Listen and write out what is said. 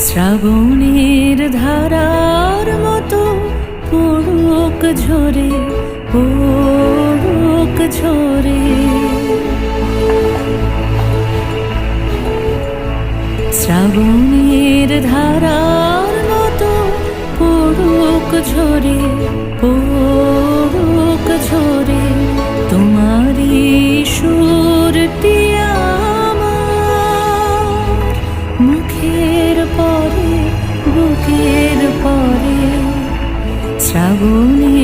শ্রাবণের ধারার মতো পড়ুক ঝরে, পড়ুক ঝরে। শ্রাবণের ধারার মতো পড়ুক ঝরে, পড়ুক ঝরে। তোমারই সুরটি আমার মুখের পরে, বুকের পরে। শ্রাবণী